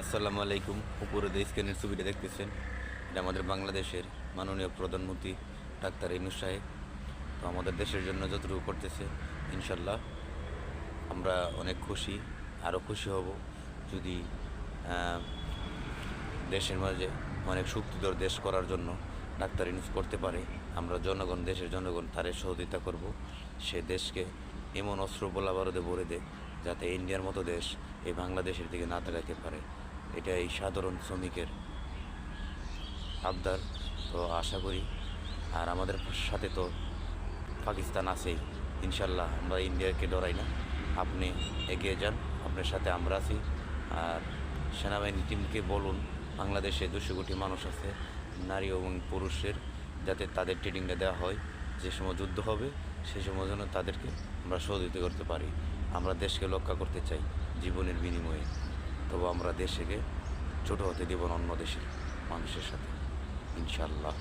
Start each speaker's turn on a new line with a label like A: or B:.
A: আসসালামু আলাইকুম। উপরে যে স্ক্রিনের ছবিটা দেখতেছেন, এটা আমাদের বাংলাদেশের মাননীয় প্রধানমন্ত্রী ডাক্তার ইউনূস সাহেব। তো আমাদের দেশের জন্য যতটুকু করতেছে, ইনশাল্লাহ আমরা অনেক খুশি, আরও খুশি হব যদি আহ, দেশের মাঝে অনেক শক্তিধর দেশ করার জন্য ডাক্তার ইউনূস করতে পারে। আমরা জনগণ, দেশের জনগণ তারে সহযোগিতা করব। সে দেশকে এমন অস্ত্র গোলা বারুদে ভরে দেয় যাতে ইন্ডিয়ার মতো দেশ এই বাংলাদেশের দিকে না তাকাইতে পারে। এটা এই সাধারণ শ্রমিকের আবদার। তো আশা করি, আর আমাদের সাথে তো পাকিস্তান আছেই। ইনশাল্লাহ আমরা ইন্ডিয়াকে ডরাই না। আপনি এগিয়ে যান, আপনার সাথে আমরা আছি। আর সেনাবাহিনী টিমকে বলুন, বাংলাদেশে 200 কোটি মানুষ আছে, নারী এবং পুরুষের, যাতে তাদের ট্রেনিংটা দেওয়া হয়। যে সময় যুদ্ধ হবে সে সময় যেন তাদেরকে আমরা সহযোগিতা করতে পারি। আমরা দেশকে রক্ষা করতে চাই জীবনের বিনিময়ে। তবু আমরা দেশকে ছোটো হতে দেব না অন্য দেশের মানুষের সাথে, ইনশাল্লাহ।